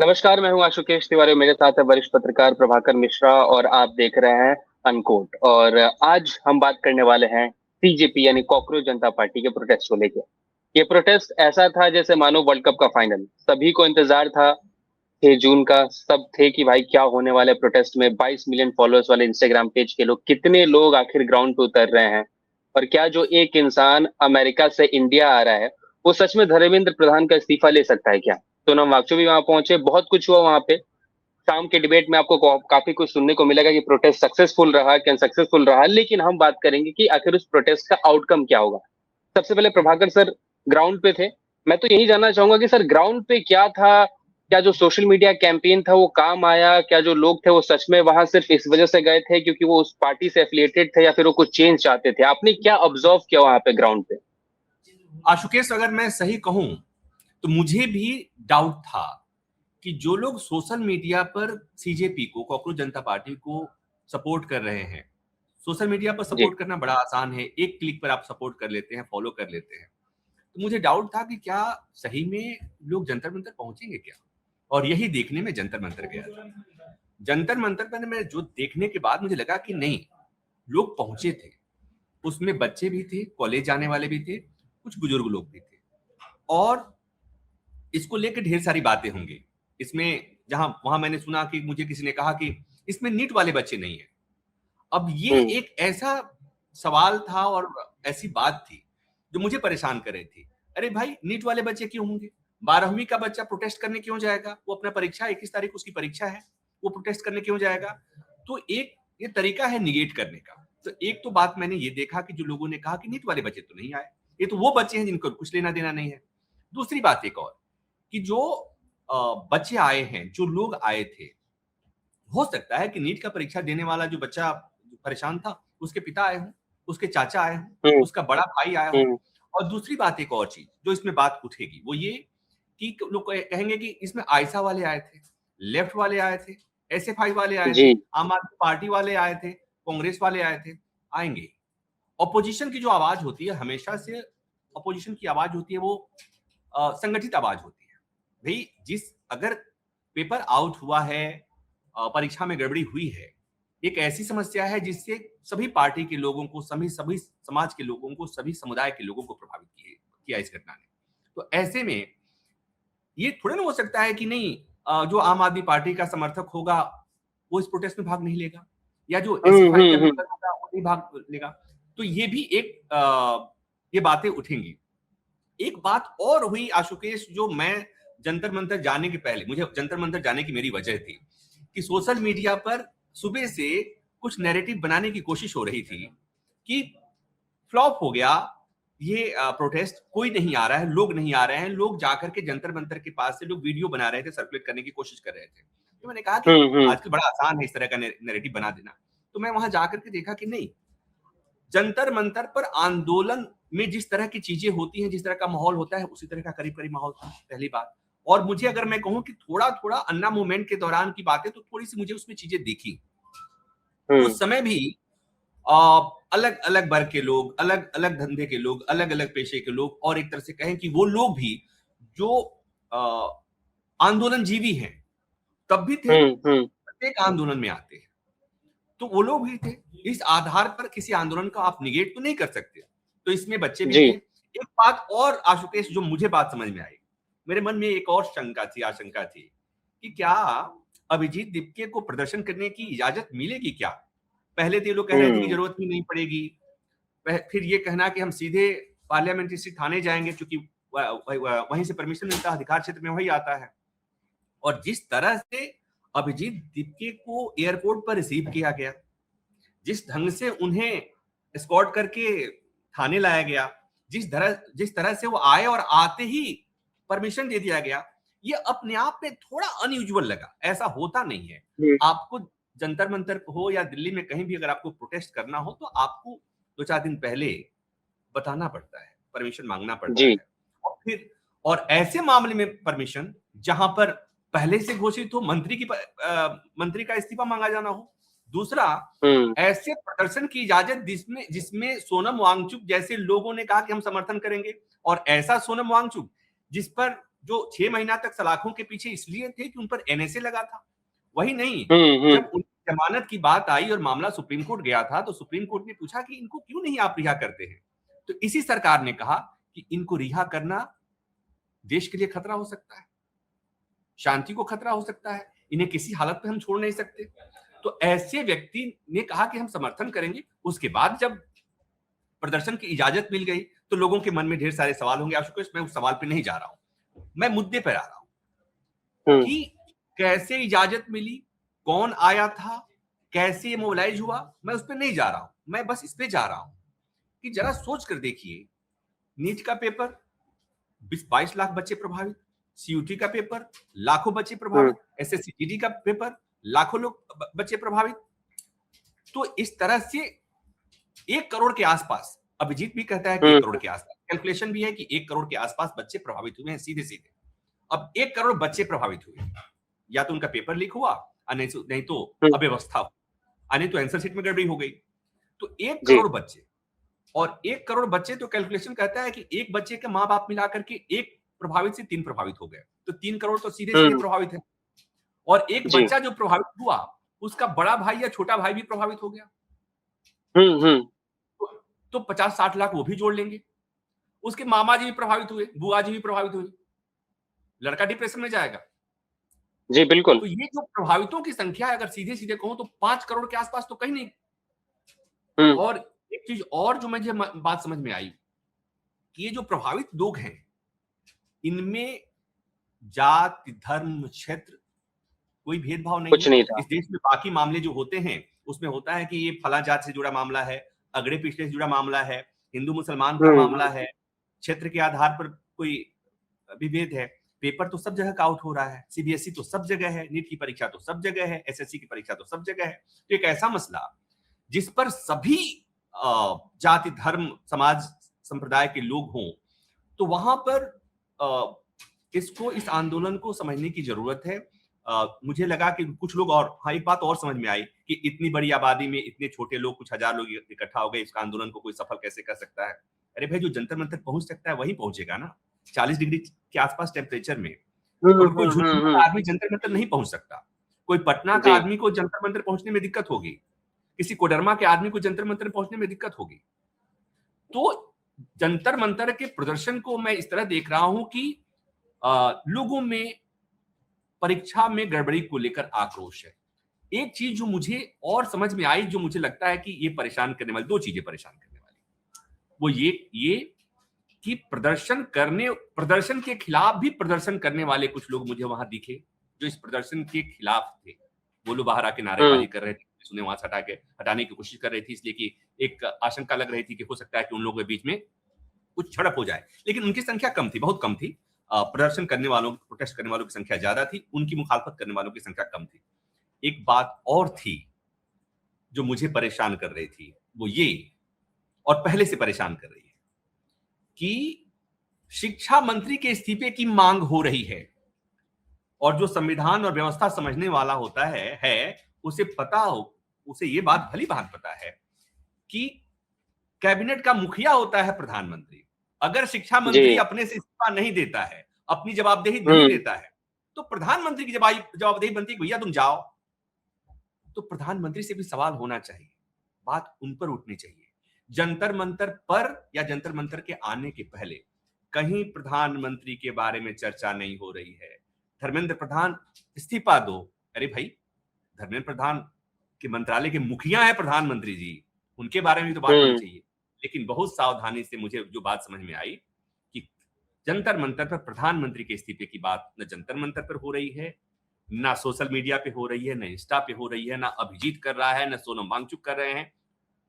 नमस्कार, मैं हूं आशुकेश तिवारी। मेरे साथ है वरिष्ठ पत्रकार प्रभाकर मिश्रा और आप देख रहे हैं अनकोट। और आज हम बात करने वाले हैं सीजेपी यानी कॉकरोच जनता पार्टी के प्रोटेस्ट को लेकर। ये प्रोटेस्ट ऐसा था जैसे मानो वर्ल्ड कप का फाइनल। सभी को इंतजार था 6 जून का। सब थे कि भाई क्या होने वाले प्रोटेस्ट में। 22 मिलियन फॉलोअर्स वाले इंस्टाग्राम पेज के लोग, कितने लोग आखिर ग्राउंड पे उतर रहे हैं। और क्या जो एक इंसान अमेरिका से इंडिया आ रहा है वो सच में धर्मेंद्र प्रधान का इस्तीफा ले सकता है क्या? सोनम वांगचुक भी वहां पहुंचे, बहुत कुछ हुआ वहां पे। शाम के डिबेट में आपको काफी कुछ सुनने को मिलेगा कि प्रोटेस्ट सक्सेसफुल रहा कि अनसक्सेसफुल रहा, लेकिन हम बात करेंगे कि आखिर उस प्रोटेस्ट का आउटकम क्या होगा। सबसे पहले प्रभाकर सर ग्राउंड पे थे। मैं तो यही जानना चाहूंगा कि सर ग्राउंड पे क्या था। क्या जो सोशल मीडिया कैंपेन था वो काम आया? क्या जो लोग थे वो सच में वहां सिर्फ इस वजह से गए थे क्योंकि वो उस पार्टी से एफिलिएटेड थे, या फिर वो कुछ चेंज चाहते थे? आपने क्या ऑब्जर्व किया वहां पे ग्राउंड पे? आशुकेश, अगर मैं सही कहूं तो मुझे भी डाउट था कि जो लोग सोशल मीडिया पर सीजेपी को, कॉकरोच जनता पार्टी को सपोर्ट कर रहे हैं। सोशल मीडिया पर जी। सपोर्ट करना बड़ा आसान है, एक क्लिक पर आप सपोर्ट कर लेते हैं, फॉलो कर लेते हैं। तो मुझे डाउट था कि क्या सही में लोग जंतर मंतर पहुंचेंगे क्या। और यही देखने में जंतर मंतर गया था। जंतर मंतर पर मैं जो देखने के बाद मुझे लगा कि नहीं, लोग पहुंचे थे। उसमें बच्चे भी थे, कॉलेज जाने वाले भी थे, कुछ बुजुर्ग लोग भी थे। और इसको लेकर ढेर सारी बातें होंगी इसमें। जहां वहां मैंने सुना कि मुझे किसी ने कहा कि इसमें नीट वाले बच्चे नहीं है। अब ये हम्म। एक ऐसा सवाल था और ऐसी बात थी जो मुझे परेशान कर रही थी। अरे भाई, नीट वाले बच्चे क्यों होंगे? 12वीं का बच्चा प्रोटेस्ट करने क्यों जाएगा? वो अपना परीक्षा 21 तारीख उसकी परीक्षा है, वो प्रोटेस्ट करने क्यों जाएगा? तो एक ये तरीका है निगेट करने का। तो एक तो बात मैंने ये देखा कि जो लोगों ने कहा कि नीट वाले बच्चे तो नहीं आए, ये तो वो बच्चे हैं जिनको कुछ लेना देना नहीं है। दूसरी बात एक और कि जो बच्चे आए हैं, जो लोग आए थे, हो सकता है कि नीट का परीक्षा देने वाला जो बच्चा परेशान था, उसके पिता आए हों, उसके चाचा आए हों, हम्म। उसका बड़ा भाई आया हो। हम्म। और दूसरी बात एक और चीज जो इसमें बात उठेगी वो ये कि लोग कहेंगे कि इसमें आयशा वाले आए थे, लेफ्ट वाले आए थे, एसएफआई वाले आए थे, जी। आम आदमी पार्टी वाले आए थे, कांग्रेस वाले आए थे। आएंगे। ऑपोजिशन की जो आवाज होती है, हमेशा से ऑपोजिशन की आवाज होती है वो संगठित आवाज होती है। भाई, जिस अगर पेपर आउट हुआ है, परीक्षा में गड़बड़ी हुई है, एक ऐसी समस्या है जिससे सभी पार्टी के लोगों को, सभी सभी समाज के लोगों को, सभी समुदाय के लोगों को प्रभावित किया इस घटना ने। तो ऐसे में ये थोड़ा ना हो सकता है कि नहीं, जो आम आदमी पार्टी का समर्थक होगा वो इस प्रोटेस्ट में भाग नहीं लेगा, या जो एसएफआई का हम्म। मेंबर होगा वो नहीं भाग लेगा। तो ये भी एक ये बातें उठेंगी। एक बात और हुई आशुकेश, जो मैं जंतर मंतर जाने के पहले, मुझे जंतर मंतर जाने की मेरी वजह थी कि सोशल मीडिया पर सुबह से कुछ नैरेटिव बनाने की कोशिश हो रही थी कि फ्लॉप हो गया ये प्रोटेस्ट, कोई नहीं आ रहा है, लोग नहीं आ रहे हैं। लोग जाकर के जंतर मंतर के पास से लोग वीडियो बना रहे थे, सर्कुलेट करने की कोशिश कर रहे थे। तो मैंने कहा कि हम्म। आजकल बड़ा आसान है इस तरह का नैरेटिव बना देना। तो मैं वहां जाकर के देखा कि नहीं, जंतर मंतर पर आंदोलन में जिस तरह की चीजें होती हैं, जिस तरह का माहौल होता है, उसी तरह का करीब करीब माहौल था, पहली बात। और मुझे अगर मैं कहूं कि थोड़ा थोड़ा अन्ना मूवमेंट के दौरान की बातें, तो थोड़ी सी मुझे उसमें चीजें दिखी। हम्म। उस समय भी अलग अलग वर्ग के लोग, अलग अलग धंधे के लोग, अलग अलग पेशे के लोग, और एक तरह से कहें कि वो लोग भी जो आंदोलन जीवी हैं तब भी थे, हम्म। प्रत्येक आंदोलन में आते हैं, तो वो लोग भी थे। इस आधार पर किसी आंदोलन का आप निगेट तो नहीं कर सकते। तो इसमें बच्चे भी जी। थे। एक बात और आशुकेश, जो मुझे बात समझ में आई, मेरे मन में एक और शंका थी, आशंका थी कि क्या अभिजीत दीपके को प्रदर्शन करने की इजाजत मिलेगी क्या? पहले तो ये लोग कह रहे थे कि हम्म। जरूरत ही नहीं पड़ेगी। फिर ये कहना कि हम सीधे पार्लियामेंट्री स्ट्रीट थाने जाएंगे, क्योंकि वहीं से परमिशन मिलता है, अधिकार क्षेत्र में वही आता है। और जिस तरह से अभिजीत दीपके को एयरपोर्ट पर रिसीव किया गया, जिस ढंग से उन्हें एस्कॉर्ट करके थाने लाया गया, जिस तरह से वो आए और आते ही परमिशन दे दिया गया, ये अपने आप में थोड़ा अनयूजुअल लगा। ऐसा होता नहीं है। हम्म। आपको जंतर मंतर हो या दिल्ली में कहीं भी अगर आपको प्रोटेस्ट करना हो, तो आपको 2-4 दिन पहले बताना पड़ता है, परमिशन मांगना पड़ता जी। है। और फिर और ऐसे मामले में परमिशन जहां पर पहले से घोषित हो, मंत्री का इस्तीफा मांगा जाना हो। दूसरा, हम्म। ऐसे प्रदर्शन की इजाजत जिसमें जिसमें सोनम वांगचुक जैसे लोगों ने कहा कि हम समर्थन करेंगे, और ऐसा सोनम वांगचुक जिस पर जो 6 महीना तक सलाखों के पीछे इसलिए थे कि उन पर एनएसए लगा था। वही नहीं, जब उनकी जमानत की बात आई और मामला सुप्रीम कोर्ट गया था, तो सुप्रीम कोर्ट ने पूछा कि इनको क्यों नहीं आप रिहा करते हैं? तो इसी सरकार ने कहा कि इनको रिहा करना देश के लिए खतरा हो सकता है, शांति को खतरा हो सकता है, इन्हें किसी हालत में हम छोड़ नहीं सकते। तो ऐसे व्यक्ति ने कहा कि हम समर्थन करेंगे। उसके बाद जब प्रदर्शन की इजाजत मिल गई तो लोगों के मन में ढेर सारे सवाल होंगे। आशुतोष, मैं उस सवाल पे नहीं जा रहा हूं, मैं मुद्दे पर आ रहा हूं कि कैसे इजाजत मिली, कौन आया था, कैसे मोबिलाइज हुआ, मैं उस पर नहीं जा रहा हूं। मैं बस इस पे जा रहा हूं कि जरा सोच कर देखिए, नीट का पेपर 22 लाख बच्चे प्रभावित, सीयूटी का पेपर लाखों बच्चे प्रभावित, एसएससी का पेपर लाखों लोग बच्चे प्रभावित। तो इस तरह से 1 करोड़ के आसपास, अभिजीत भी कहता है कि 1 करोड़ के आसपास, कैलकुलेशन भी है कि 1 करोड़ के आसपास बच्चे प्रभावित हुए हैं सीधे सीधे। अब 1 करोड़ बच्चे प्रभावित हुए, या तो उनका पेपर लीक हुआ, नहीं तो अव्यवस्था, नहीं तो आंसर शीट में गड़बड़ी हो गई। तो 1 करोड़ बच्चे, और 1 करोड़ बच्चे, तो कैलकुलेशन कहता है कि एक बच्चे के माँ बाप मिलाकर के 1 प्रभावित से 3 प्रभावित हो गए, तो 3 करोड़ तो सीधे सीधे प्रभावित है। और एक बच्चा जो प्रभावित हुआ, उसका बड़ा भाई या छोटा भाई भी प्रभावित हो गया, तो 50-60 लाख वो भी जोड़ लेंगे। उसके मामा जी भी प्रभावित हुए, बुआ जी भी प्रभावित हुए, लड़का डिप्रेशन में जाएगा। जी बिल्कुल। तो ये जो प्रभावितों की संख्या है, अगर सीधे सीधे कहूं तो 5 करोड़ के आसपास तो कहीं नहीं। और एक चीज और जो मुझे बात समझ में आई कि ये जो प्रभावित लोग हैं, इनमें जाति, धर्म, क्षेत्र कोई भेदभाव नहीं कुछ है। नहीं था। इस देश में बाकी मामले जो होते हैं उसमें होता है कि ये फला जात से जुड़ा मामला है, अगड़े पिछड़े से जुड़ा मामला है, हिंदू मुसलमान का मामला है, क्षेत्र के आधार पर कोई विभेद है। पेपर तो सब जगह का आउट हो रहा है, सीबीएसई तो सब जगह है, नीट की परीक्षा तो सब जगह है, एसएससी की परीक्षा तो सब जगह है। तो एक ऐसा मसला जिस पर सभी जाति, धर्म, समाज, संप्रदाय के लोग हों, तो वहां पर इस आंदोलन को समझने की जरूरत है। मुझे लगा कि कुछ लोग, और हाँ, एक बात और समझ में आई कि इतनी बड़ी आबादी में इतने छोटे लोग, कुछ हजार लोग इकट्ठा हो गए, इस आंदोलन को कोई सफल कैसे कर सकता है? अरे भाई, जो जंतर मंतर पहुंच सकता है वही पहुंचेगा ना, 40 डिग्री के आसपास टेम्परेचर में। और कोई झुंझुनू का आदमी जंतर मंतर नहीं पहुंच सकता, कोई पटना का आदमी को जंतर मंतर पहुंचने में दिक्कत होगी, किसी कोडरमा के आदमी को जंतर मंतर पहुंचने में दिक्कत होगी। तो जंतर मंतर के प्रदर्शन को मैं इस तरह देख रहा हूं कि लोगों में परीक्षा में गड़बड़ी को लेकर आक्रोश है। एक चीज जो मुझे और समझ में आई, जो मुझे लगता है कि ये परेशान करने वाली, 2 चीजें परेशान करने वाली, वो ये कि प्रदर्शन के खिलाफ भी प्रदर्शन करने वाले कुछ लोग मुझे वहां दिखे, जो इस प्रदर्शन के खिलाफ थे। वो लोग बाहर आके नारेबाजी कर रहे थे, उन्हें वहां से हटाने की कोशिश कर रही थी, इसलिए कि एक आशंका लग रही थी कि हो सकता है कि उन लोगों के बीच में कुछ झड़प हो जाए। लेकिन उनकी संख्या कम थी, बहुत कम थी। प्रदर्शन करने वालों, प्रोटेस्ट करने वालों की संख्या ज्यादा थी, उनकी मुखालफत करने वालों की संख्या कम थी। एक बात और थी जो मुझे परेशान कर रही थी, वो ये, और पहले से परेशान कर रही है, कि शिक्षा मंत्री के इस्तीफे की मांग हो रही है, और जो संविधान और व्यवस्था समझने वाला होता है उसे पता हो, उसे ये बात भली भांति पता है कि कैबिनेट का मुखिया होता है प्रधानमंत्री। अगर शिक्षा मंत्री अपने से इस्तीफा नहीं देता है, अपनी जवाबदेही नहीं देता है, तो प्रधानमंत्री की जवाबदेही बनती है भैया तुम जाओ। तो प्रधानमंत्री से भी सवाल होना चाहिए, बात उन पर उठनी चाहिए। जंतर मंतर पर या जंतर मंतर के आने के पहले कहीं प्रधानमंत्री के बारे में चर्चा नहीं हो रही है। धर्मेंद्र प्रधान इस्तीफा दो, अरे भाई, धर्मेंद्र प्रधान के मंत्रालय के मुखिया है प्रधानमंत्री जी, उनके बारे में तो बात होनी चाहिए। लेकिन बहुत सावधानी से मुझे जो बात समझ में आई कि जंतर मंतर पर प्रधानमंत्री के इस्तीफे की बात न जंतर मंतर पर हो रही है, ना सोशल मीडिया पे हो रही है, ना इंस्टा पे हो रही है, ना अभिजीत कर रहा है, ना सोनम वांगचुक कर रहे हैं।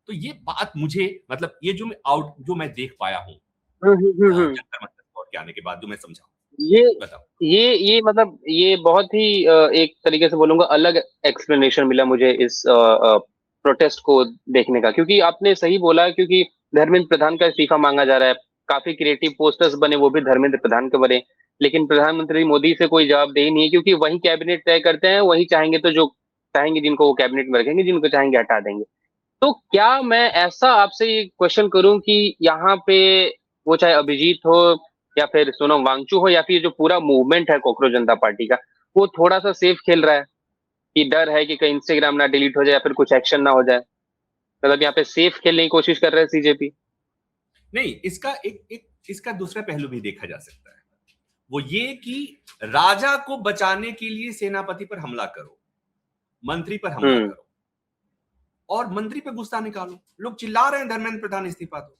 तो ये बात मुझे, मतलब ये जो मैं देख पाया हूँ जंतर मंतर कोर्ट के आने के बाद, जो मैं समझा, ये मतलब ये बहुत ही एक तरीके से बोलूंगा अलग एक्सप्लेनेशन मिला मुझे इस प्रोटेस्ट को देखने का, क्योंकि आपने सही बोला, क्योंकि धर्मेंद्र प्रधान का इस्तीफा मांगा जा रहा है, काफी क्रिएटिव पोस्टर्स बने, वो भी धर्मेंद्र प्रधान के बने, लेकिन प्रधानमंत्री मोदी से कोई जवाबदेही नहीं है, क्योंकि वही कैबिनेट तय करते हैं, वही चाहेंगे तो जो चाहेंगे जिनको वो कैबिनेट में रखेंगे, जिनको चाहेंगे हटा देंगे। तो क्या मैं ऐसा आपसे ये क्वेश्चन करूं कि यहाँ पे वो चाहे अभिजीत हो, या फिर सोनम वांगचू हो या फिर जो पूरा मूवमेंट है कॉकरोच जनता पार्टी का, वो थोड़ा सा सेफ खेल रहा है कि डर है कि कहीं इंस्टाग्राम ना डिलीट हो जाए या फिर कुछ एक्शन ना हो जाए? मतलब यहाँ पे सेफ खेलने की कोशिश कर रहे हैं सीजेपी। नहीं, इसका एक एक इसका दूसरा पहलू भी देखा जा सकता है। वो ये कि राजा को बचाने के लिए सेनापति पर हमला करो, मंत्री पर हमला हम्म। करो और मंत्री पे गुस्सा निकालो। लोग चिल्ला रहे हैं धर्मेंद्र प्रधान इस्तीफा दो।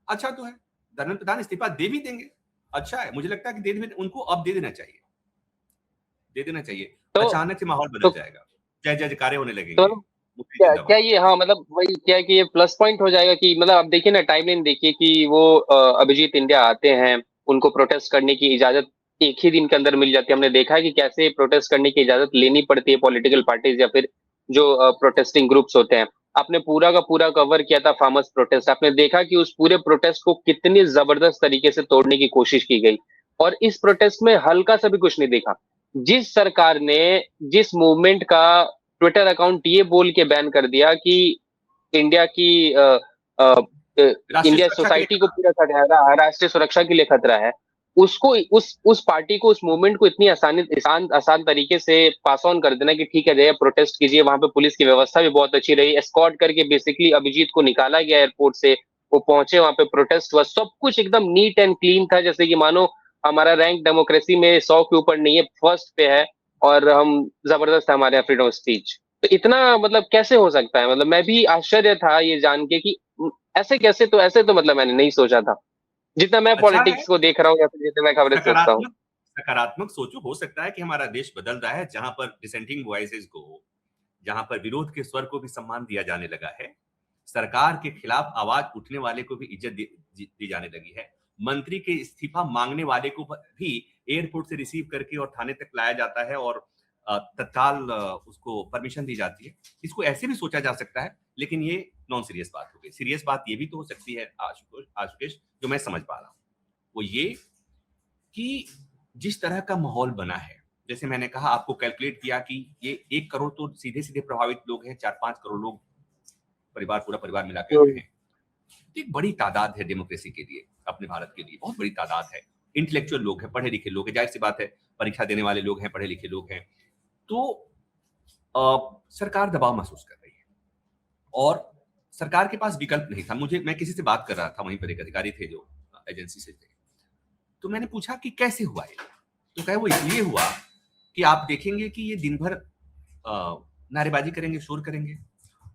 अच्छा तो है, धर्मेंद्र प्रधान इस्तीफा दे भी देंगे, अच्छा है। मुझे लगता है कि उनको अब दे देना चाहिए, दे देना चाहिए। तो अचानक से माहौल बदल तो जाएगा, जय जयकारे होने तो लगेंगे, मुक्ति क्या क्या जिंदाबाद। ये, हाँ मतलब वही क्या है कि ये प्लस पॉइंट हो जाएगा कि मतलब आप देखिए ना, टाइमलाइन देखिए कि वो अभिजीत इंडिया आते हैं, उनको प्रोटेस्ट करने की इजाजत एक ही दिन के अंदर मिल जाती है। हमने देखा है कि कैसे प्रोटेस्ट करने की इजाजत लेनी पड़ती है पॉलिटिकल पार्टीज या फिर जो प्रोटेस्टिंग ग्रुप्स होते हैं। आपने पूरा का पूरा कवर किया था फार्मर्स प्रोटेस्ट, आपने देखा कि उस पूरे प्रोटेस्ट को कितनी जबरदस्त तरीके से तोड़ने की कोशिश की गई, और इस प्रोटेस्ट में हल्का सा भी कुछ नहीं देखा। जिस सरकार ने जिस मूवमेंट का ट्विटर अकाउंट ये बोल के बैन कर दिया कि इंडिया की अ, राष्ट्रीय इंडिया सुरक्षा के लिए सोसाइटी को खतरा। पूरा खतरा है, राष्ट्रीय सुरक्षा के लिए खतरा है, उसको उस पार्टी को, उस मूवमेंट को इतनी आसान आसान तरीके से पास ऑन कर देना कि ठीक है जाइए प्रोटेस्ट कीजिए। वहां पे पुलिस की व्यवस्था भी बहुत अच्छी रही, एस्कॉर्ट करके बेसिकली अभिजीत को निकाला गया एयरपोर्ट से, वो पहुंचे वहां पे, प्रोटेस्ट हुआ, सब कुछ एकदम नीट एंड क्लीन था, जैसे कि मानो हमारा रैंक डेमोक्रेसी में 100 के ऊपर नहीं है, फर्स्ट पे है, और हम जबरदस्त है, हमारे यहाँ फ्रीडम ऑफ स्पीच। तो इतना मतलब कैसे हो सकता है? मतलब मैं भी आश्चर्य था ये जान के कि ऐसे कैसे, तो ऐसे तो मतलब मैंने नहीं सोचा था, जितना मैं अच्छा है, पॉलिटिक्स को देख रहा हूँ या फिर जितना मैं खबरें सोचता हूँ। सकारात्मक सकारात्मक सोचो। हो सकता है कि हमारा देश बदल रहा है, जहां पर डिसेंटिंग वॉइसेस को, जहां पर विरोध के स्वर को भी सम्मान दिया जाने लगा है, सरकार के खिलाफ आवाज उठने वाले को भी इज्जत दी जाने लगी है, मंत्री के इस्तीफा मांगने वाले को भी एयरपोर्ट से रिसीव करके और थाने तक लाया जाता है और तत्काल उसको परमिशन दी जाती है। इसको ऐसे भी सोचा जा सकता है, लेकिन ये नॉन सीरियस बात हो गई। सीरियस बात ये भी तो हो सकती है आशुतोष आशुकेश, जो मैं समझ पा रहा हूँ, वो ये कि जिस तरह का माहौल बना है, जैसे मैंने कहा, आपको कैलकुलेट किया कि ये 1 करोड़ तो सीधे-सीधे प्रभावित लोग हैं, 4-5 करोड़ लोग परिवार, पूरा परिवार मिला के हम्म। हैं। तो एक बड़ी तादाद है डेमोक्रेसी के लिए, अपने भारत के लिए बहुत बड़ी तादाद है। इंटेलेक्चुअल लोग हैं, पढ़े-लिखे लोग हैं, ज़ाहिर-सी बात है, परीक्षा देने वाले लोग हैं, पढ़े-लिखे लोग हैं। तो सरकार दबाव महसूस कर रही है और सरकार के पास विकल्प नहीं था। मैं किसी से बात कर रहा था, वहीं पर एक अधिकारी थे जो एजेंसी से थे। तो मैंने पूछा कि कैसे हुआ ये? तो कहे वो इसलिए हुआ कि आप देखेंगे कि ये दिन भर नारेबाजी करेंगे, शोर करेंगे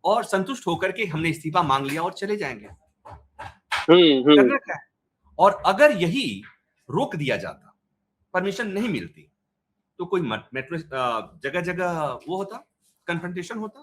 और संतुष्ट होकर के हमने इस्तीफा मांग लिया और चले जाएंगे। हम्म। करना क्या है? और अगर यही रोक दिया जाता, परमिशन नहीं मिलती, तो कोई मेट्रो जगह जगह वो होता, कन्फ्रंटेशन होता,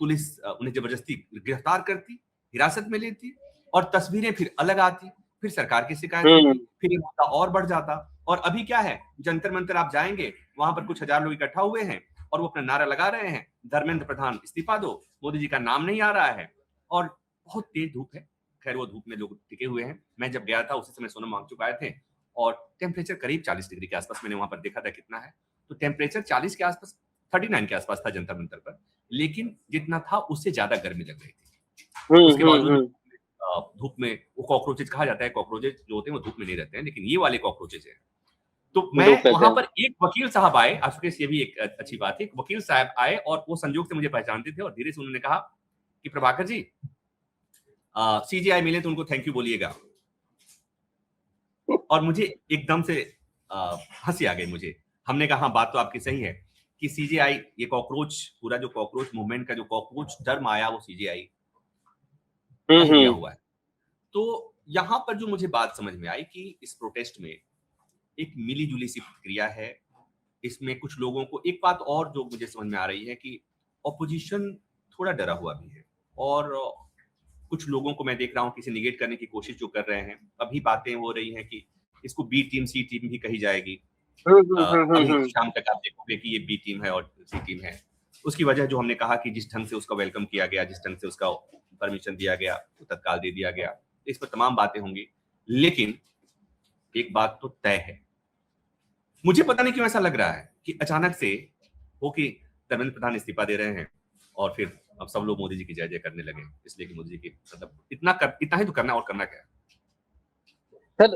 पुलिस उन्हें जबरदस्ती गिरफ्तार करती, हिरासत में लेती और तस्वीरें फिर अलग आती, फिर सरकार की शिकायत हम्म। होती, फिर ये मुद्दा और बढ़ जाता। और अभी क्या है, जंतर मंतर आप जाएंगे, वहां पर कुछ हजार लोग इकट्ठा हुए हैं और वो अपना नारा लगा रहे हैं, धर्मेंद्र प्रधान इस्तीफा दो, मोदी जी का नाम नहीं आ रहा है और बहुत तेज धूप है। खैर वो धूप में लोग टिके हुए हैं। मैं जब गया था उसी समय सोनम वांगचुक आए थे और टेम्परेचर करीब 40 डिग्री के आसपास मैंने वहां पर देखा था कितना है। तो टेम्परेचर 40 के आसपास, 39 के आसपास था जंतर मंतर पर, लेकिन जितना था उससे ज्यादा गर्मी लग रही थी। उसके बावजूद हम्म। धूप में वो कॉकरोचेज कहा जाता है, कॉकरोचेज जो होते हैं वो धूप में नहीं रहते हैं, लेकिन ये वाले कॉकरोचेज हैं। तो मैं धूप में थे। वहां पर, एक वकील साहब आए, आशुतोष ये भी एक अच्छी बात है, एक वकील साहब आए और वो संजोग से मुझे पहचानते थे और धीरे से उन्होंने कहा कि प्रभाकर जी, सीजीआई मिले तो उनको थैंक यू बोलिएगा। और मुझे एकदम से हंसी आ गई मुझे। हमने कहा हाँ, बात तो आपकी सही है कि सीजीआई, ये कॉकरोच, पूरा जो कॉकरोच मूवमेंट का जो कॉकरोच टर्म आया वो सीजीआई का ही दिया हम्म। हुआ है। तो यहां पर जो मुझे बात समझ में आई कि इस प्रोटेस्ट में एक मिली-जुली सी प्रतिक्रिया है। इसमें कुछ लोगों को एक बात और जो मुझे समझ में आ रही है कि ऑपोजिशन थोड़ा डरा हुआ भी है और कुछ लोगों को मैं देख रहा हूँ किसी निगेट करने की कोशिश जो कर रहे हैं। अभी बातें हो रही हैं कि इसको बी टीम, सी टीम भी कही जाएगी। अभी हम्म। शाम तक आप देखोगे कि ये बी टीम है और सी टीम है। उसकी वजह जो हमने कहा कि जिस ढंग से उसका वेलकम किया गया, जिस ढंग से उसका परमिशन दिया गया, वो तत्काल दे दिया गया। इस पर तमाम बातें होंगी, लेकिन एक बात तो तय है, मुझे पता नहीं क्यों ऐसा लग रहा है कि अचानक से हो कि धर्मेंद्र प्रधान इस्तीफा दे रहे हैं और फिर अब सब लोग मोदी जी की जय जय करने लगे, इसलिए कि मोदी जी की मतलब इतना ही तो करना है और करना क्या है। सर,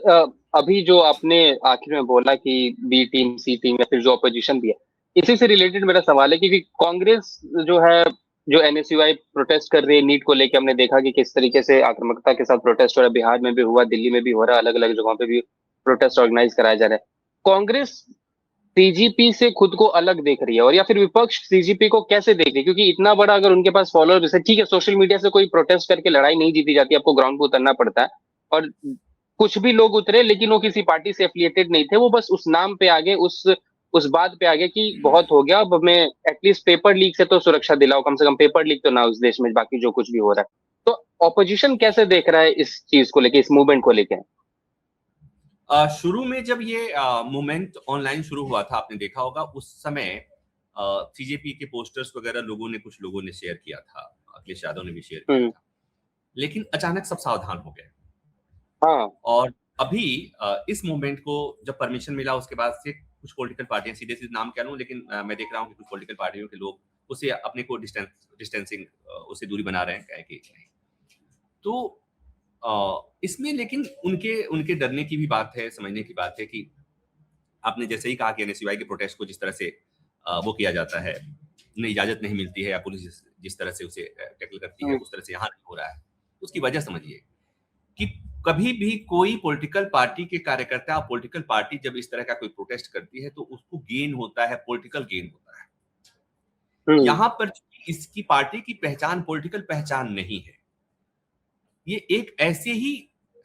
अभी जो आपने आखिर में बोला कि बी टीम, सी टीम या फिर जो अपोजिशन भी है, इसी से रिलेटेड मेरा सवाल है, क्योंकि कांग्रेस जो है, जो एनएसयूआई प्रोटेस्ट कर रही है नीट को लेके, हमने देखा कि किस तरीके से आक्रामकता के साथ प्रोटेस्ट हो रहा है। बिहार में भी हुआ, दिल्ली में भी हो रहा है, अलग अलग जगहों पे भी प्रोटेस्ट ऑर्गेनाइज कराया जा रहा है। कांग्रेस सीजीपी से खुद को अलग देख रही है, और या फिर विपक्ष सीजीपी को कैसे देख रही है? क्योंकि इतना बड़ा अगर उनके पास फॉलोअर है, ठीक है, सोशल मीडिया से कोई प्रोटेस्ट करके लड़ाई नहीं जीती जाती, आपको ग्राउंड पे उतरना पड़ता है। और कुछ भी लोग उतरे, लेकिन वो किसी पार्टी से एफिलिएटेड नहीं थे, वो बस उस नाम पे आगे, उस बात पे आगे कि बहुत हो गया, अब हमें एटलीस्ट पेपर लीक से तो सुरक्षा दिलाओ, कम से कम पेपर लीक तो ना उस देश में, बाकी जो कुछ भी हो रहा है। तो ऑपोजिशन कैसे देख रहा है इस चीज को लेके, इस मूवमेंट को लेके? शुरू में जब ये मूवमेंट ऑनलाइन शुरू हुआ था, आपने देखा होगा उस समय सीजेपी के पोस्टर्स वगैरह कुछ लोगों ने शेयर किया था, अखिलेश यादव ने भी शेयर किया था, लेकिन अचानक सब सावधान हो गए। हाँ। और अभी इस मूवमेंट को जब परमिशन मिला, उसके बाद से कुछ पॉलिटिकल पार्टियां, सीधे सीधे नाम कह लूं, लेकिन मैं देख रहा हूं कि कुछ पॉलिटिकल पार्टियों के लोग उससे अपने को डिस्टेंसिंग, उससे दूरी बना रहे हैं, कहे कि तो इसमें लेकिन उनके उनके डरने की भी बात है, समझने की बात है कि आपने जैसे ही कहा कि एनएसयूआई के प्रोटेस्ट को जिस तरह से वो किया जाता है, उन्हें इजाजत नहीं मिलती है, या पुलिस जिस तरह से उसे टैकल करती है, उस तरह से यहाँ नहीं हो रहा है। उसकी वजह समझिए कि कभी भी कोई पॉलिटिकल पार्टी के कार्यकर्ता, पॉलिटिकल पार्टी जब इस तरह का कोई प्रोटेस्ट करती है तो उसको गेन होता है, पॉलिटिकल गेन होता है। यहाँ पर इसकी पार्टी की पहचान पॉलिटिकल पहचान नहीं है, ये एक ऐसे ही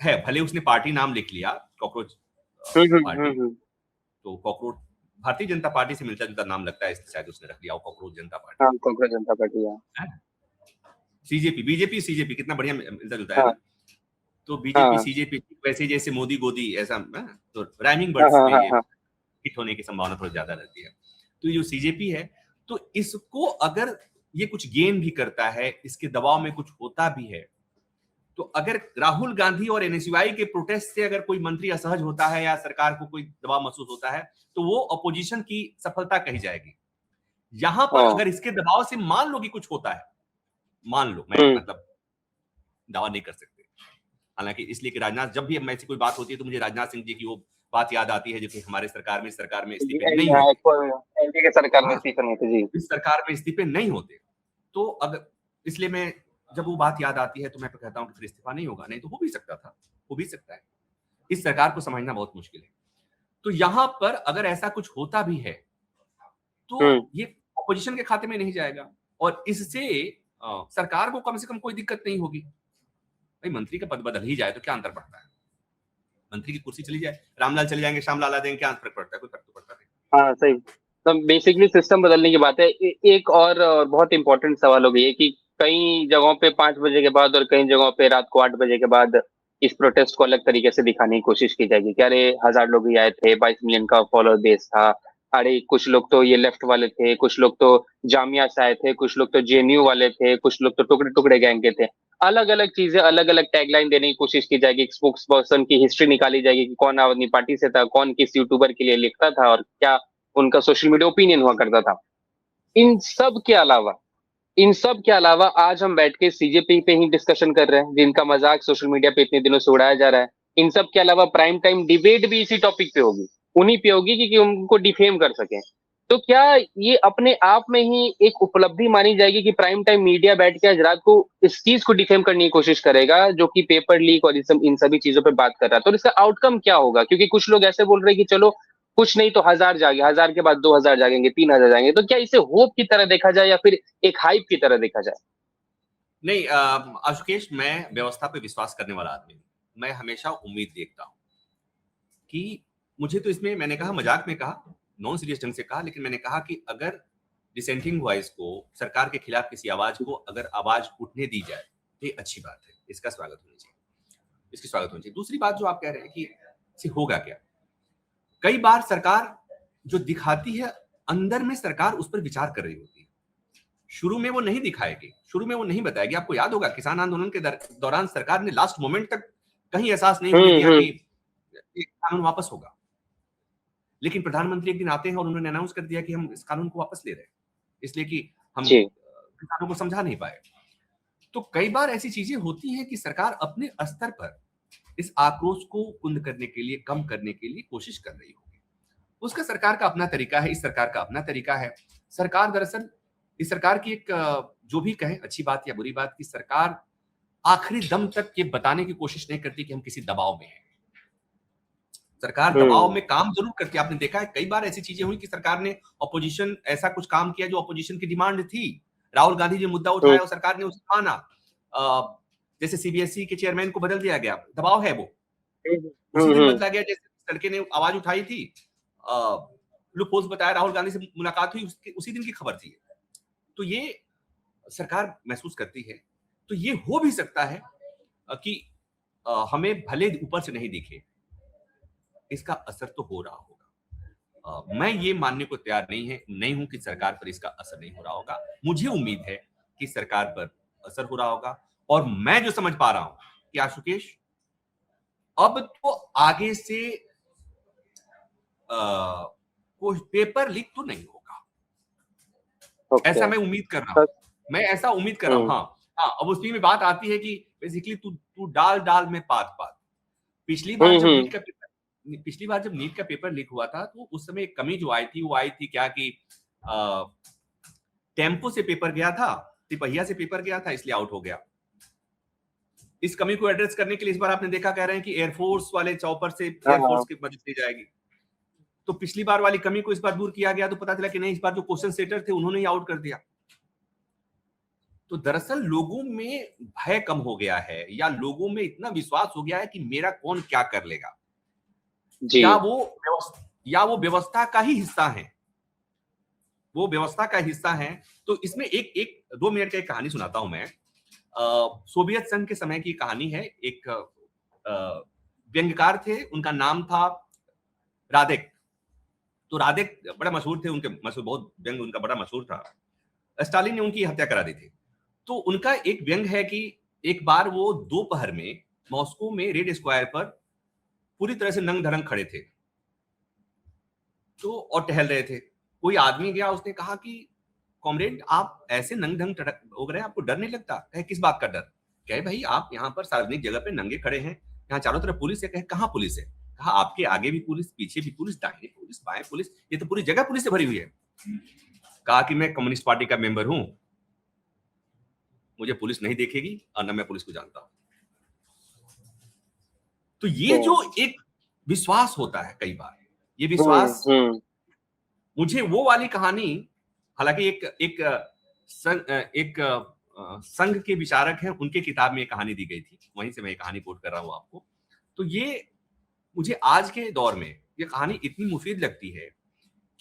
है, भले उसने पार्टी नाम लिख लिया कॉकरोच पार्टी, तो कॉकरोच भारतीय जनता पार्टी से मिलता जुलता नाम लगता है, इसलिए शायद उसने रख लिया कॉकरोच जनता पार्टी। हाँ, कांग्रेस जनता पार्टी है। सीजेपी, बीजेपी, सीजेपी कितना बढ़िया मिलता जुलता है हाँ, ना। तो बीजेपी हाँ, सीजेपी वैसे जैसे मोदी गोदी ऐसा, तो राइमिंग हाँ, वर्ड्स हाँ, में हाँ, ये हाँ। हिट होने की संभावना थोड़ी ज्यादा रहती है। तो ये जो सीजेपी है, तो इसको अगर ये कुछ गेन भी करता है, इसके दबाव में कुछ होता भी है, तो अगर राहुल गांधी और एनएसयूआई के प्रोटेस्ट से अगर कोई मंत्री असहज होता है या सरकार को कोई दबाव महसूस होता है, तो वो अपोजिशन की सफलता कही जाएगी। यहां पर हाँ। अगर इसके दबाव से मान लो कि कुछ होता है, मान लो, मैं हम्म। मतलब दावा नहीं कर सकते, हालांकि इसलिए कि राजनाथ, जब भी ऐसी कोई बात होती है तो मुझे राजनाथ सिंह जी की वो बात याद आती है जो कि हमारे सरकार में इस्तीफे नहीं होते। एनडीए के सरकार में हाँ, इस्तीफा नहीं थे जी। इस सरकार में इस्तीफे नहीं होते, तो अगर, इसलिए मैं, जब वो बात याद आती है तो मैं कहता हूं कि फिर इस्तीफा नहीं होगा, नहीं तो हो भी सकता था, हो भी सकता है। इस सरकार को समझना बहुत मुश्किल है। तो यहां पर अगर ऐसा कुछ होता भी है हम्म। तो ये अपोजिशन के खाते में नहीं जाएगा, और इससे सरकार को कम से कम कोई दिक्कत नहीं होगी। भाई मंत्री का पद बदल ही जाए तो क्या अंतर पड़ता है, मंत्री की कुर्सी चली जाए, रामलाल चले जाएंगे, श्यामलाल आ जाएंगे, क्या फर्क पड़ता है? कोई फर्क तो पड़ता नहीं। हाँ, सही। तो बेसिकली सिस्टम बदलने की बात है। एक और बहुत इंपॉर्टेंट सवाल हो गई है कि कई जगहों पे 5 बजे के बाद और कई जगहों पे रात को 8 बजे के बाद इस प्रोटेस्ट को अलग तरीके से दिखाने की कोशिश की जाएगी कि अरे 1000 लोग ही आए थे, 22 मिलियन का फॉलोअर बेस था। अरे कुछ लोग तो ये लेफ्ट वाले थे, कुछ लोग तो जामिया से आए थे, कुछ लोग तो जेएनयू वाले थे, कुछ लोग तो टुकड़े टुकड़े गैंग के थे। अलग अलग चीजें, अलग अलग टैगलाइन देने की कोशिश की जाएगी, स्पोक्स पर्सन की हिस्ट्री निकाली जाएगी कि कौन आम आदमी पार्टी से था, कौन किस यूट्यूबर के लिए लिखता था, और क्या उनका सोशल मीडिया ओपिनियन हुआ करता था। इन सब के अलावा इन सब के अलावा आज हम बैठ के सीजेपी पे ही डिस्कशन कर रहे हैं, जिनका मजाक सोशल मीडिया पे इतने दिनों से उड़ाया जा रहा है। इन सब के अलावा प्राइम टाइम डिबेट भी इसी टॉपिक पे होगी, उन्हीं पे होगी कि उनको डिफेम कर सकें। तो क्या ये अपने आप में ही एक उपलब्धि मानी जाएगी कि प्राइम टाइम मीडिया बैठ के आज रात को इस चीज को डिफेम करने की कोशिश करेगा, जो कि पेपर लीक और इन सभी चीजों पे बात कर रहा है? तो इसका आउटकम क्या होगा? क्योंकि कुछ लोग ऐसे बोल रहे हैं कि चलो कुछ नहीं तो 1000 जागे, 1000 के बाद 2000 जागेंगे, 3000 जाएंगे। तो क्या इसे होप की तरह देखा जाए या फिर एक हाइप की तरह देखा जाए? नहीं, आशुकेश, मैं व्यवस्था पे विश्वास करने वाला आदमी हूँ। मैं हमेशा उम्मीद देखता हूँ कि, मुझे तो इसमें, मैंने कहा, मजाक में कहा, नॉन सीरियस ढंग से कहा, लेकिन मैंने कहा कि अगर डिसेंटिंग वॉइस को, सरकार के खिलाफ किसी आवाज को अगर आवाज उठने दी जाए तो ये अच्छी बात है, इसका स्वागत होना चाहिए, इसकी स्वागत होना चाहिए। दूसरी बात जो आप कह रहे हैं कि इससे होगा क्या, कई बार सरकार जो दिखाती है, अंदर में सरकार उस पर विचार कर रही होती है। शुरू में वो नहीं दिखाएगी, शुरू में वो नहीं बताएगी। आपको याद होगा किसान आंदोलन के दौरान सरकार ने लास्ट मोमेंट तक कहीं एहसास नहीं होने दिया कि ये कानून वापस होगा, लेकिन प्रधानमंत्री एक दिन आते हैं और उन्होंने अनाउंस कर दिया कि हम इस कानून को वापस ले रहे हैं, इसलिए कि हम जी। किसानों को समझा नहीं पाए। तो कई बार ऐसी चीजें होती हैं कि सरकार अपने स्तर पर इस आक्रोश को कुंद करने के लिए, कम करने के लिए कोशिश कर रही होगी। उसका सरकार का अपना तरीका है, इस सरकार का अपना तरीका है। सरकार दरअसल इस सरकार की एक जो भी कहें अच्छी बात या बुरी बात, की सरकार आखिरी दम तक ये बताने की कोशिश नहीं करती कि हम किसी दबाव में हैं। सरकार दबाव में काम जरूर करती है। आपने देखा है कई बार ऐसी चीजें हुई कि सरकार ने ऑपोजिशन ऐसा कुछ काम किया जो ऑपोजिशन की डिमांड थी। राहुल गांधी जी मुद्दा उठाया और सरकार ने उसे माना। जैसे सीबीएसई के चेयरमैन को बदल दिया गया, दबाव है वो। उसी दिन बदला गया जैसे लड़के ने आवाज उठाई थी, लूपहोल्स बताया, राहुल गांधी से मुलाकात हुई, उसी दिन की खबर थी। तो ये सरकार महसूस करती है। तो ये हो भी सकता है कि हमें भले ऊपर से नहीं दिखे, इसका असर तो हो रहा होगा। मैं ये मानने को तैयार नहीं हूं कि सरकार पर इसका असर नहीं हो रहा होगा। मुझे उम्मीद है कि सरकार पर असर हो रहा होगा। और मैं जो समझ पा रहा हूं कि आशुकेश, अब तो आगे से कोई पेपर लीक तो नहीं होगा। ऐसा मैं उम्मीद कर रहा हूं। मैं ऐसा उम्मीद कर रहा हूं। हाँ, अब उसी में बात आती है कि बेसिकली तू डाल में पात। पिछली बार जब नीट का पेपर लीक हुआ था तो उस समय एक कमी जो आई थी वो आई थी क्या कि टेम्पो से पेपर गया था, तिपहिया से पेपर गया था, इसलिए आउट हो गया। इस कमी को एड्रेस करने के लिए इस बार आपने देखा कह रहे हैं कि एयरफोर्स वाले चौपर से एयरफोर्स की मदद ली जाएगी। तो पिछली बार वाली कमी को इस बार दूर किया गया तो पता चला कि नहीं, इस बार जो क्वेश्चन सेटर थे उन्होंने ही आउट कर दिया। तो दरअसल लोगों में भय कम हो गया है, या लोगों में इतना विश्वास हो गया है कि मेरा कौन क्या कर लेगा, या वो व्यवस्था का ही हिस्सा है। वो व्यवस्था का हिस्सा है। तो इसमें एक 2 मिनट का एक कहानी सुनाता हूं मैं। सोवियत संघ के समय की कहानी है। एक व्यंग्यकार थे, उनका नाम था रादेक। तो रादेक बड़ा मशहूर थे, उनके मशहूर बहुत व्यंग उनका बड़ा मशहूर था। स्टालिन ने उनकी हत्या करा दी थी। तो उनका एक व्यंग है कि एक बार वो दोपहर में मॉस्को में रेड स्क्वायर पर पूरी तरह से नंग धड़ंग खड़े थे तो और टहल रहे थे। कोई आदमी गया, उसने कहा कि कॉमरेड आप ऐसे नंग धड़ंग हो रहे हैं, आपको डर नहीं लगता? कहे किस बात का डर? कहे भाई आप यहाँ पर सार्वजनिक जगह पे नंगे खड़े हैं, यहाँ चारों तरफ पुलिस है। कहे कहाँ पुलिस है? कहा आपके आगे भी पुलिस, पीछे भी पुलिस, दाहिने पुलिस, बाएं पुलिस, ये तो पूरी जगह पुलिस से भरी हुई है। कहा कि मैं कम्युनिस्ट पार्टी का मेंबर हूं, मुझे पुलिस नहीं देखेगी और न मैं पुलिस को जानता हूं। तो ये जो एक विश्वास होता है, कई बार ये विश्वास, मुझे वो वाली कहानी, हालांकि एक संघ के विचारक हैं, उनके किताब में एक कहानी दी गई थी, वहीं से मैं ये कहानी कोट कर रहा हूं आपको। तो ये मुझे आज के दौर में ये कहानी इतनी मुफीद लगती है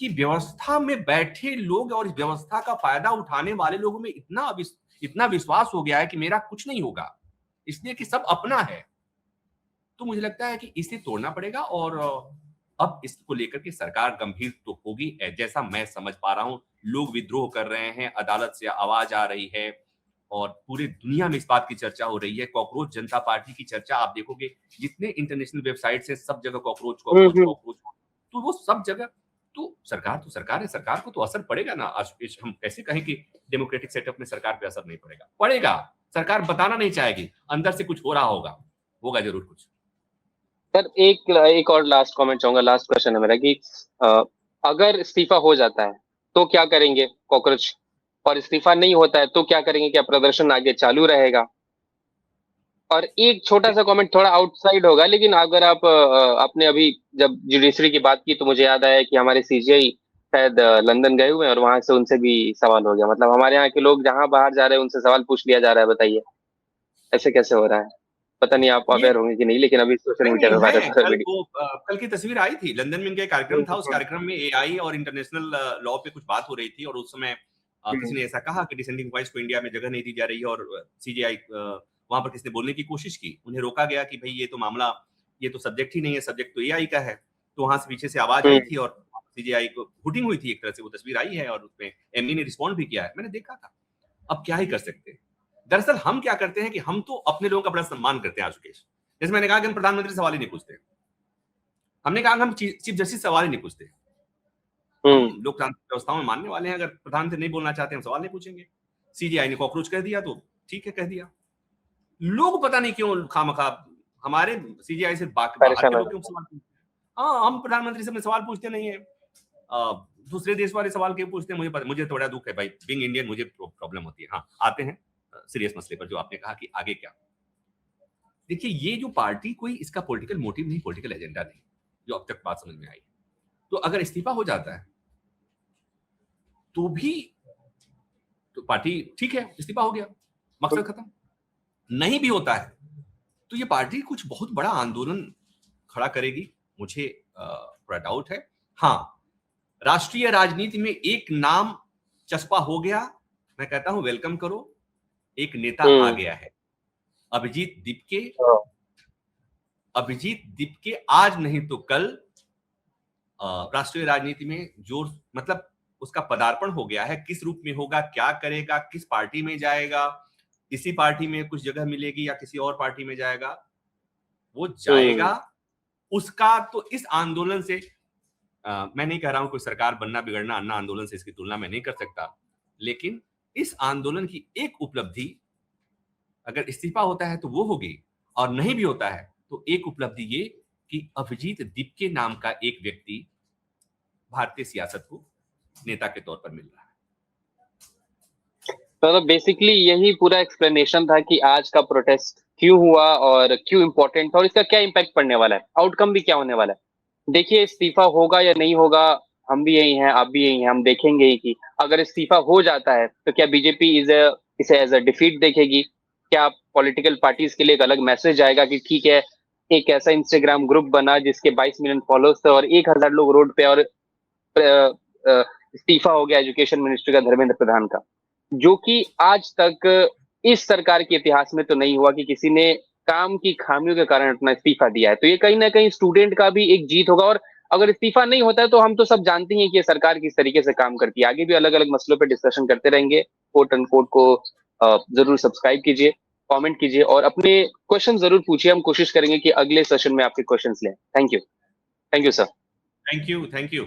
कि व्यवस्था में बैठे लोग और इस व्यवस्था का फायदा उठाने वाले लोगों में इतना विश्वास हो गया है कि मेरा कुछ नहीं होगा, इसलिए कि सब अपना है। तो मुझे लगता है कि इसे तोड़ना पड़ेगा। और अब इसको लेकर के सरकार गंभीर तो होगी, जैसा मैं समझ पा रहा हूं। लोग विद्रोह कर रहे हैं, अदालत से आवाज आ रही है और पूरी दुनिया में इस बात की चर्चा हो रही है। कॉकरोच जनता पार्टी की चर्चा आप देखोगे, जितने इंटरनेशनल वेबसाइट है सब जगह कॉकरोच। तो वो सब जगह, तो सरकार है, सरकार को तो असर पड़ेगा ना। हम कैसे कहें कि डेमोक्रेटिक सेटअप में सरकार पे असर नहीं पड़ेगा? सरकार बताना नहीं चाहेगी, अंदर से कुछ हो रहा होगा जरूर कुछ। सर एक और लास्ट कमेंट चाहूंगा, लास्ट क्वेश्चन है मेरा कि अगर इस्तीफा हो जाता है तो क्या करेंगे कॉकरोच, और इस्तीफा नहीं होता है तो क्या करेंगे? क्या प्रदर्शन आगे चालू रहेगा? और एक छोटा सा कमेंट, थोड़ा आउटसाइड होगा, लेकिन अगर आप आपने अभी जब जुडिशरी की बात की तो मुझे याद आया कि हमारे सीजीआई शायद लंदन गए हुए हैं और वहां से उनसे भी सवाल हो गया। मतलब हमारे यहाँ के लोग जहां बाहर जा रहे हैं उनसे सवाल पूछ लिया जा रहा है। बताइए ऐसे कैसे हो रहा है? पता नहीं आप अवेयर होंगे कि नहीं, लेकिन अभी सोशल मीडिया पे वायरल हो रहा है। कल की तस्वीर आई थी, लंदन में इनका कार्यक्रम था। उस कार्यक्रम में एआई और इंटरनेशनल लॉ पे कुछ बात हो रही थी और उस समय किसी ने ऐसा कहा कि डिसेंडिंग वॉइस को इंडिया में जगह नहीं दी जा रही है और सीजीआई वहां पर किसी ने बोलने की कोशिश की, उन्हें रोका गया कि भाई ये तो मामला, ये तो सब्जेक्ट ही नहीं है, सब्जेक्ट तो एआई का है। तो वहां से पीछे से आवाज आई थी और सीजीआई को हुटिंग हुई थी एक तरह से। वो तस्वीर आई है और उसमें एमई ने रिस्पॉन्ड भी किया है, मैंने देखा था। अब क्या ही कर सकते हैं। दरअसल हम क्या करते हैं कि हम तो अपने लोगों का बड़ा सम्मान करते हैं आशुकेश। जैसे मैंने कहा कि हम प्रधानमंत्री सवाल ही नहीं पूछते, हमने कहा कि हम चीफ जस्टिस सवाल ही नहीं पूछते। हम लोकतांत्रिक व्यवस्थाओं में मानने वाले हैं, अगर प्रधानमंत्री नहीं बोलना चाहते हम सवाल नहीं पूछेंगे। सीजीआई ने कॉकरोच कह दिया तो ठीक है, कह दिया। लोग पता नहीं क्यों खामखा हमारे सीजीआई से बाहर के परेशान हो लोग क्यों सवाल पूछते हैं? हाँ, हम प्रधानमंत्री से अपने सवाल पूछते नहीं है। दूसरे देश वाले सवाल क्यों पूछते हैं? मुझे तो बड़ा दुख है भाई, बीइंग इंडियन मुझे प्रॉब्लम होती है। हाँ, आते हैं सीरियस मसले पर, जो आपने कहा कि आगे क्या। देखिए, ये जो पार्टी, कोई इसका पॉलिटिकल मोटिव नहीं, पॉलिटिकल एजेंडा नहीं, जो अब तक बात समझ में आई। तो अगर इस्तीफा हो जाता है तो भी तो पार्टी ठीक है, इस्तीफा हो गया, मकसद खत्म। नहीं भी होता है तो ये पार्टी कुछ बहुत बड़ा आंदोलन खड़ा करेगी, मुझे थोड़ा डाउट है। हाँ, राष्ट्रीय राजनीति में एक नाम चस्पा हो गया, मैं कहता हूं वेलकम करो, एक नेता आ गया है, अभिजीत दीपके। अभिजीत दीपके आज नहीं तो कल राष्ट्रीय राजनीति में जोर, मतलब उसका पदार्पण हो गया है। किस रूप में होगा, क्या करेगा, किस पार्टी में जाएगा, इसी पार्टी में कुछ जगह मिलेगी या किसी और पार्टी में जाएगा, वो जाएगा। उसका तो इस आंदोलन से मैं नहीं कह रहा हूं कोई सरकार बनना बिगड़ना, अन्ना आंदोलन से इसकी तुलना मैं नहीं कर सकता, लेकिन इस आंदोलन की एक उपलब्धि, अगर इस्तीफा होता है तो वो होगी, और नहीं भी होता है तो एक उपलब्धि ये कि अभिजीत दीपके नाम का एक व्यक्ति भारतीय सियासत को नेता के तौर पर मिल रहा है। तो बेसिकली यही पूरा एक्सप्लेनेशन था कि आज का प्रोटेस्ट क्यों हुआ और क्यों इंपॉर्टेंट था और इसका क्या इम्पैक्ट पड़ने वाला है, आउटकम भी क्या होने वाला है। देखिए, इस्तीफा होगा या नहीं होगा, हम भी यही हैं, आप भी यही हैं, हम देखेंगे ही कि अगर इस्तीफा हो जाता है तो क्या बीजेपी इसे एज अ डिफीट देखेगी, क्या पॉलिटिकल पार्टीज के लिए एक अलग मैसेज आएगा कि ठीक है, एक ऐसा इंस्टाग्राम ग्रुप बना जिसके 22 मिलियन फॉलोअर्स थे और 1000 लोग रोड पे, और इस्तीफा हो गया एजुकेशन मिनिस्ट्री का, धर्मेंद्र प्रधान का, जो कि आज तक इस सरकार के इतिहास में तो नहीं हुआ कि किसी ने काम की खामियों के कारण अपना इस्तीफा दिया है। तो ये कहीं ना कहीं स्टूडेंट का भी एक जीत होगा। और अगर इस्तीफा नहीं होता है तो हम तो सब जानते हैं कि ये सरकार किस तरीके से काम करती है। आगे भी अलग अलग मसलों पर डिस्कशन करते रहेंगे। कोट अनकोट को जरूर सब्सक्राइब कीजिए, कमेंट कीजिए और अपने क्वेश्चन जरूर पूछिए। हम कोशिश करेंगे कि अगले सेशन में आपके क्वेश्चंस लें। Thank you sir. Thank you.